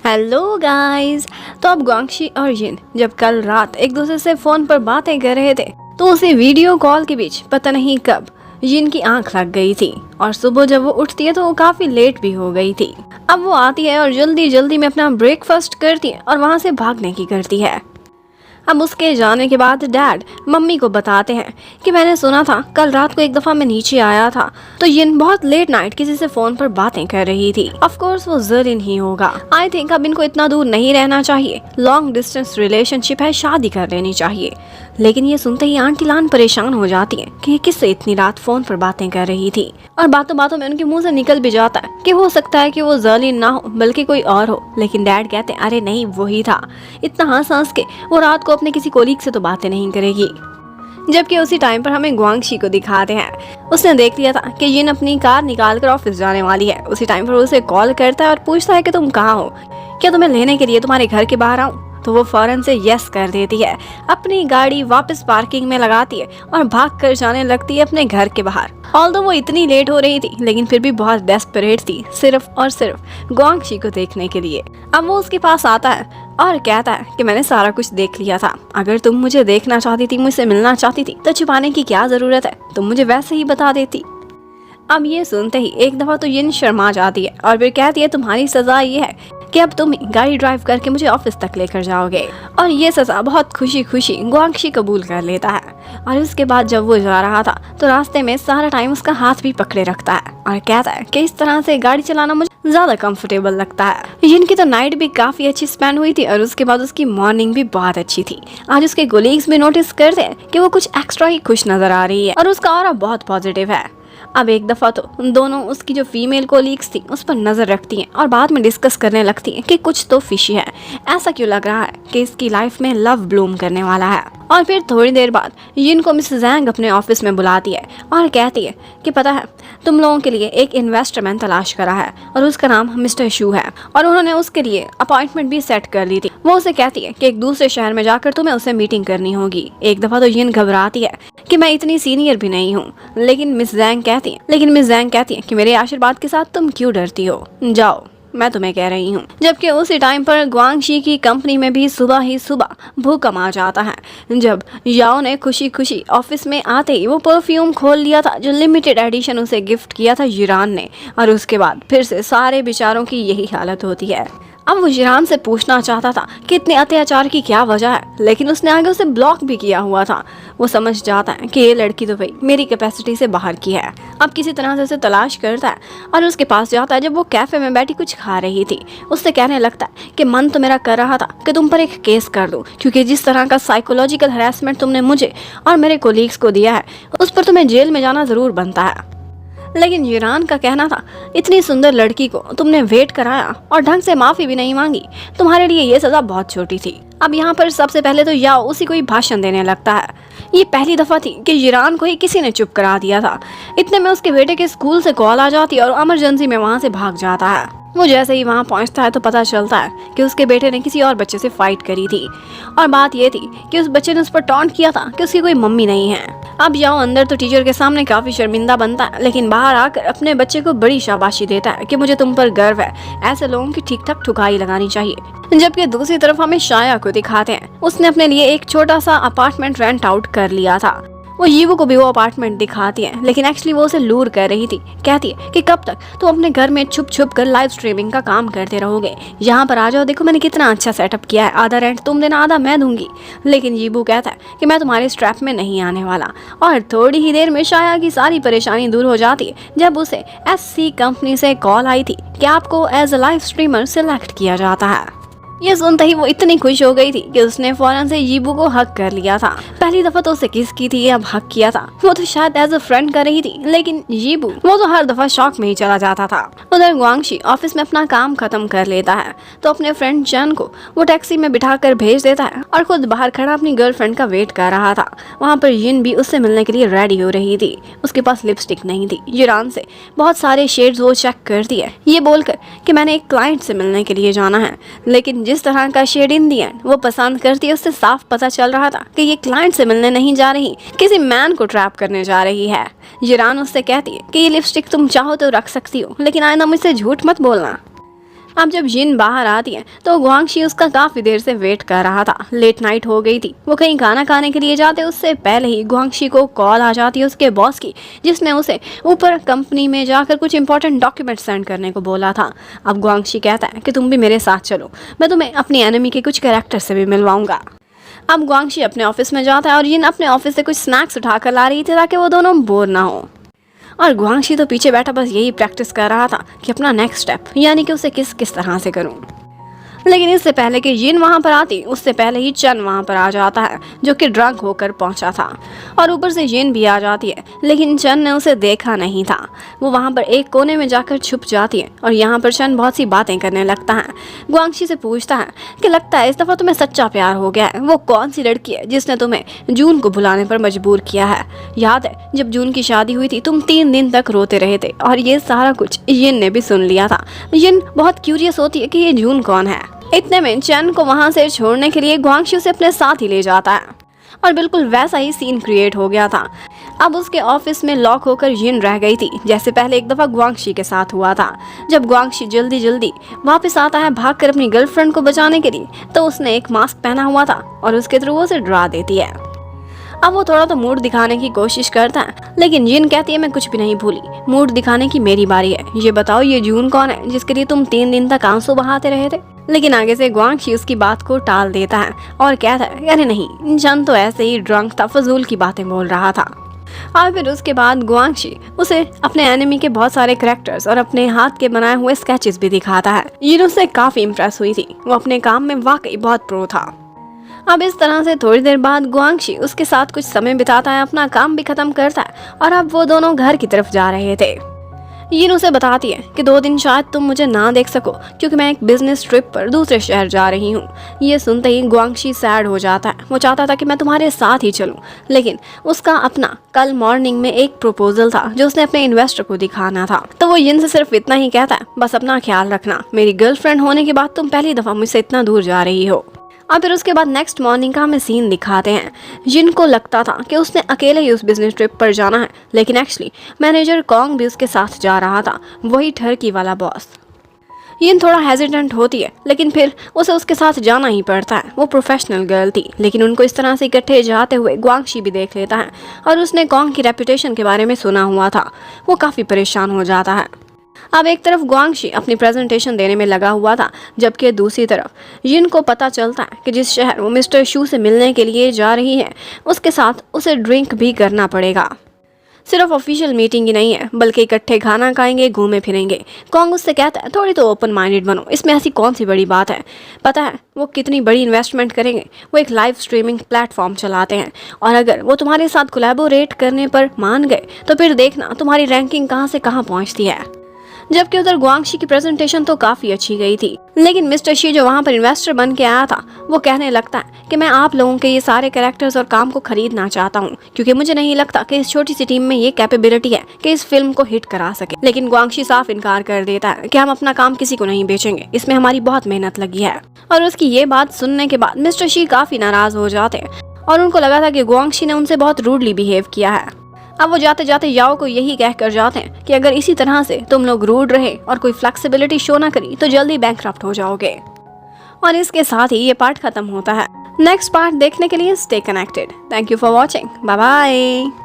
Hello guys. तो अब ग्वांगशी और जिन जब कल रात एक दूसरे से फोन पर बातें कर रहे थे तो उसी वीडियो कॉल के बीच पता नहीं कब जिन की आंख लग गई थी और सुबह जब वो उठती है तो वो काफी लेट भी हो गई थी। अब वो आती है और जल्दी जल्दी में अपना ब्रेकफास्ट करती है और वहां से भागने की करती है। अब उसके जाने के बाद डैड मम्मी को बताते हैं कि मैंने सुना था कल रात को एक दफा मैं नीचे आया था तो यिन बहुत लेट नाइट किसी से फोन पर बातें कर रही थी। ऑफ कोर्स वो जरिन ही होगा। आई थिंक अब इनको इतना दूर नहीं रहना चाहिए, लॉन्ग डिस्टेंस रिलेशनशिप है, शादी कर लेनी चाहिए। लेकिन ये सुनते ही आंटी लान परेशान हो जाती है कि ये किससे इतनी रात फोन पर बातें कर रही थी और बातों बातों में उनके मुंह से निकल भी जाता है कि हो सकता है कि वो जर्लिन ना हो बल्कि कोई और हो। लेकिन डैड कहते हैं अरे नहीं वही था। इतना हंस हंस के वो रात को अपने किसी कोलीग से तो बातें नहीं करेगी। जबकि उसी टाइम पर हमें ग्वांगशी को दिखाते हैं। उसने देख लिया था कि जिन अपनी कार निकाल कर ऑफिस जाने वाली है। उसी टाइम पर उसे कॉल करता है और पूछता है कि तुम कहाँ हो, क्या तुम्हें लेने के लिए तुम्हारे घर के बाहर आऊं? तो वो फौरन से यस कर देती है, अपनी गाड़ी वापस पार्किंग में लगाती है और भाग कर जाने लगती है अपने घर के बाहर। ऑल्दो वो इतनी लेट हो रही थी लेकिन फिर भी बहुत डेस्परेट थी, सिर्फ और सिर्फ ग्वांगशी को देखने के लिए। अब वो उसके पास आता है और कहता है कि मैंने सारा कुछ देख लिया था, अगर तुम मुझे देखना चाहती थी, मुझसे मिलना चाहती थी तो छुपाने की क्या जरूरत है, तुम मुझे वैसे ही बता देती। अब ये सुनते ही एक दफा तो यिन शर्मा जाती है और फिर कहती है तुम्हारी सजा ये है कि अब तुम गाड़ी ड्राइव करके मुझे ऑफिस तक लेकर जाओगे। और ये सजा बहुत खुशी खुशी ग्वांगशी कबूल कर लेता है। और उसके बाद जब वो जा रहा था तो रास्ते में सारा टाइम उसका हाथ भी पकड़े रखता है और कहता है कि इस तरह से गाड़ी चलाना मुझे ज्यादा कंफर्टेबल लगता है। जिनकी तो नाइट भी काफी अच्छी स्पेंड हुई थी और उसके बाद उसकी मॉर्निंग भी बहुत अच्छी थी। आज उसके कोलीग्स भी नोटिस करते हैं कि वो कुछ एक्स्ट्रा ही खुश नजर आ रही है और उसका ऑरा बहुत पॉजिटिव है। अब एक दफा तो दोनों उसकी जो फीमेल कोलीग्स थी उस पर नजर रखती हैं और बाद में डिस्कस करने लगती हैं कि कुछ तो फिशी है, ऐसा क्यों लग रहा है कि इसकी लाइफ में लव ब्लूम करने वाला है। और फिर थोड़ी देर बाद जिन को मिस जैंग अपने ऑफिस में बुलाती है और कहती है कि पता है तुम लोगों के लिए एक इन्वेस्टर मैंने तलाश करा है और उसका नाम मिस्टर शू है और उन्होंने उसके लिए अपॉइंटमेंट भी सेट कर ली थी। वो उसे कहती है कि एक दूसरे शहर में जाकर तुम्हें उससे मीटिंग करनी होगी। एक दफा तो जिन घबराती है कि मैं इतनी सीनियर भी नहीं हूँ, लेकिन मिस जैंग कहती है कि मेरे आशीर्वाद के साथ तुम क्यों डरती हो, जाओ मैं तुम्हें कह रही हूँ। जबकि उसी टाइम पर ग्वांगशी की कंपनी में भी सुबह ही सुबह भूकंप आ जाता है जब याओ ने खुशी खुशी ऑफिस में आते ही वो परफ्यूम खोल लिया था जो लिमिटेड एडिशन उसे गिफ्ट किया था जिरान ने। और उसके बाद फिर से सारे बेचारों की यही हालत होती है। अब वो जिरान से पूछना चाहता था कि इतने अत्याचार की क्या वजह है, लेकिन उसने आगे उसे ब्लॉक भी किया हुआ था। वो समझ जाता है कि ये लड़की तो भाई मेरी कैपेसिटी से बाहर की है। अब किसी तरह से उसे तलाश करता है और उसके पास जाता है जब वो कैफे में बैठी कुछ खा रही थी। उससे कहने लगता है कि मन तो मेरा कर रहा था कि तुम पर एक केस कर दूं, क्योंकि जिस तरह का साइकोलॉजिकल हरासमेंट तुमने मुझे और मेरे कोलीग्स को दिया है उस पर तुम्हें जेल में जाना जरूर बनता है। लेकिन जिरान का कहना था इतनी सुंदर लड़की को तुमने वेट कराया और ढंग से माफी भी नहीं मांगी, तुम्हारे लिए ये सजा बहुत छोटी थी। अब यहाँ पर सबसे पहले तो याओ उसी को ही भाषण देने लगता है। ये पहली दफा थी कि जिरान को ही किसी ने चुप करा दिया था। इतने में उसके बेटे के स्कूल से कॉल आ जाती है और इमरजेंसी में वहाँ से भाग जाता है। वो जैसे ही वहाँ पहुँचता है तो पता चलता है कि उसके बेटे ने किसी और बच्चे से फाइट करी थी और बात ये थी कि उस बच्चे ने उस पर टॉन्ट किया था कि उसकी कोई मम्मी नहीं है। अब याओ अंदर तो टीचर के सामने काफी शर्मिंदा बनता है, लेकिन बाहर आकर अपने बच्चे को बड़ी शाबाशी देता है कि मुझे तुम पर गर्व है, ऐसे लोगों की ठीक ठाक ठुकाई लगानी चाहिए। जबकि दूसरी तरफ हमें शाया को दिखाते हैं। उसने अपने लिए एक छोटा सा अपार्टमेंट रेंट आउट कर लिया था। वो यीवू को भी वो अपार्टमेंट दिखाती है, लेकिन एक्चुअली वो उसे लूर कर रही थी। कहती है कि कब तक तुम अपने घर में छुप छुप कर लाइव स्ट्रीमिंग का काम करते रहोगे, यहाँ पर आ जाओ, देखो मैंने कितना अच्छा सेटअप किया है, आधा रेंट तुम देना आधा मैं दूंगी। लेकिन यीवू कहता है कि मैं तुम्हारे स्ट्रैप में नहीं आने वाला। और थोड़ी ही देर में शाया की सारी परेशानी दूर हो जाती है जब उसे SC कंपनी से कॉल आई थी कि आपको as a live streamer select किया जाता है। ये सुनते ही वो इतनी खुश हो गई थी कि उसने फौरन से यीबू को हक कर लिया था। पहली दफा तो उसे किस की थी, अब हक किया था। वो तो शायद एज अ फ्रेंड कर रही थी, लेकिन यीबू वो तो हर दफा शॉक में ही चला जाता था। उधर ग्वांगशी ऑफिस में अपना काम खत्म कर लेता है तो अपने फ्रेंड जन को वो टैक्सी में बिठा कर भेज देता है और खुद बाहर खड़ा अपनी गर्लफ्रेंड का वेट कर रहा था। वहाँ पर जिन भी उससे मिलने के लिए रेडी हो रही थी। उसके पास लिपस्टिक नहीं थी। जिरान से बहुत सारे शेड्स वो चेक करती है, ये बोलकर कि मैंने एक क्लाइंट से मिलने के लिए जाना है, लेकिन जिस तरह का शेड इन दी एंड वो पसंद करती है उससे साफ पता चल रहा था कि ये क्लाइंट से मिलने नहीं जा रही, किसी मैन को ट्रैप करने जा रही है। जिरान उससे कहती है कि ये लिपस्टिक तुम चाहो तो रख सकती हो, लेकिन आइंदा मुझसे झूठ मत बोलना। अब जब जिन बाहर आती है तो ग्वांगशी उसका काफी देर से वेट कर रहा था। लेट नाइट हो गई थी, वो कहीं खाना खाने के लिए जाते उससे पहले ही ग्वांगशी को कॉल आ जाती है उसके बॉस की, जिसने उसे ऊपर कंपनी में जाकर कुछ इंपॉर्टेंट डॉक्यूमेंट सेंड करने को बोला था। अब ग्वांगशी कहता है कि तुम भी मेरे साथ चलो, मैं तुम्हें अपनी एनिमी के कुछ कैरेक्टर से भी मिलवाऊंगा। अब ग्वांगशी अपने ऑफिस में जाता है और जिन अपने ऑफिस से कुछ स्नैक्स उठाकर ला रही थी ताकि वो दोनों बोर ना हो। और ग्वांगशी तो पीछे बैठा बस यही प्रैक्टिस कर रहा था कि अपना नेक्स्ट स्टेप यानी कि उसे किस किस तरह से करूं। लेकिन इससे पहले कि जिन वहां पर आती उससे पहले ही चन वहां पर आ जाता है, जो कि ड्रंक होकर पहुंचा था। और ऊपर से जिन भी आ जाती है, लेकिन चन ने उसे देखा नहीं था। वो वहां पर एक कोने में जाकर छुप जाती है और यहाँ पर चन बहुत सी बातें करने लगता है। ग्वांगशी से पूछता है कि लगता है इस दफा तुम्हें सच्चा प्यार हो गया है। वो कौन सी लड़की है जिसने तुम्हें जून को बुलाने पर मजबूर किया है? याद है जब जून की शादी हुई थी तुम 3 दिन तक रोते रहे थे। और ये सारा कुछ जिन ने भी सुन लिया था। जिन बहुत क्यूरियस होती है कि ये जून कौन है। इतने में चन को वहां से छोड़ने के लिए ग्वांगशी उसे अपने साथ ही ले जाता है और बिल्कुल वैसा ही सीन क्रिएट हो गया था। अब उसके ऑफिस में लॉक होकर जिन रह गई थी, जैसे पहले एक दफा ग्वांगशी के साथ हुआ था। जब ग्वांगशी जल्दी जल्दी वापस आता है भागकर अपनी गर्लफ्रेंड को बचाने के लिए, तो उसने एक मास्क पहना हुआ था और उसके थ्रू उसे डरा देती है। अब वो थोड़ा तो मूड दिखाने की कोशिश करता है, लेकिन जिन कहती है मैं कुछ भी नहीं भूली, मूड दिखाने की मेरी बारी है। ये बताओ ये जून कौन है जिसके लिए तुम 3 दिन तक आंसू बहाते रहे थे? लेकिन आगे से ग्वांगशी उसकी बात को टाल देता है और कहता है अरे नहीं, जन तो ऐसे ही ड्रंक था, फजूल की बातें बोल रहा था। और फिर उसके बाद ग्वांगशी उसे अपने एनिमी के बहुत सारे कैरेक्टर्स और अपने हाथ के बनाए हुए स्केचेस भी दिखाता है। जिन उससे काफी इम्प्रेस हुई थी, वो अपने काम में वाकई बहुत प्रो था। अब इस तरह से थोड़ी देर बाद ग्वांगशी उसके साथ कुछ समय बिताता है, अपना काम भी खत्म करता है और अब वो दोनों घर की तरफ जा रहे थे। जिन उसे बताती है कि 2 दिन शायद तुम मुझे ना देख सको क्योंकि मैं एक बिजनेस ट्रिप पर दूसरे शहर जा रही हूँ। ये सुनते ही ग्वांगशी सैड हो जाता है। वो चाहता था कि मैं तुम्हारे साथ ही चलूँ, लेकिन उसका अपना कल मॉर्निंग में एक प्रपोजल था जो उसने अपने इन्वेस्टर को दिखाना था। तो वो जिन से सिर्फ इतना ही कहता है बस अपना ख्याल रखना, मेरी गर्लफ्रेंड होने के बाद तुम पहली दफा मुझसे इतना दूर जा रही हो। और फिर उसके बाद नेक्स्ट मॉर्निंग का हमें सीन दिखाते हैं। जिनको लगता था कि उसने अकेले ही उस बिजनेस ट्रिप पर जाना है, लेकिन एक्चुअली मैनेजर कॉन्ग भी उसके साथ जा रहा था, वही ठरकी वाला बॉस। जिन थोड़ा हेजिटेंट होती है, लेकिन फिर उसे उसके साथ जाना ही पड़ता है। वो प्रोफेशनल गर्ल थी, लेकिन उनको इस तरह से इकट्ठे जाते हुए ग्वांगशी भी देख लेता है और उसने कॉन्ग की रेपुटेशन के बारे में सुना हुआ था। वो काफ़ी परेशान हो जाता है। अब एक तरफ ग्वांगशी अपनी प्रेजेंटेशन देने में लगा हुआ था, जबकि दूसरी तरफ जिन को पता चलता है कि जिस शहर वो मिस्टर शू से मिलने के लिए जा रही है, उसके साथ उसे ड्रिंक भी करना पड़ेगा। सिर्फ ऑफिशियल मीटिंग ही नहीं है, बल्कि इकट्ठे खाना खाएंगे, घूमे फिरेंगे। कॉन्ग उससे कहता है थोड़ी तो ओपन माइंडेड बनो, इसमें ऐसी कौन सी बड़ी बात है। पता है वो कितनी बड़ी इन्वेस्टमेंट करेंगे, वो एक लाइव स्ट्रीमिंग प्लेटफॉर्म चलाते हैं और अगर वो तुम्हारे साथ कोलैबोरेट करने पर मान गए तो फिर देखना तुम्हारी रैंकिंग कहाँ से कहाँ पहुँचती है। जबकि उधर ग्वांगशी की प्रेजेंटेशन तो काफी अच्छी गई थी, लेकिन मिस्टर शी जो वहाँ पर इन्वेस्टर बन के आया था, वो कहने लगता है कि मैं आप लोगों के ये सारे कैरेक्टर्स और काम को खरीदना चाहता हूँ, क्योंकि मुझे नहीं लगता कि इस छोटी सी टीम में ये कैपेबिलिटी है कि इस फिल्म को हिट करा सके। लेकिन ग्वांगशी साफ इनकार कर देता है कि हम अपना काम किसी को नहीं बेचेंगे, इसमें हमारी बहुत मेहनत लगी है। और उसकी ये बात सुनने के बाद मिस्टर शी काफी नाराज हो जाते हैं और उनको लगा था कि ग्वांगशी ने उनसे बहुत रूडली बिहेव किया है। अब वो जाते जाते याओ को यही कह कर जाते हैं कि अगर इसी तरह से तुम लोग रूड रहे और कोई फ्लेक्सिबिलिटी शो ना करी तो जल्दी बैंकक्रप्ट हो जाओगे। और इसके साथ ही ये पार्ट खत्म होता है। नेक्स्ट पार्ट देखने के लिए stay connected. Thank you for watching. Bye bye.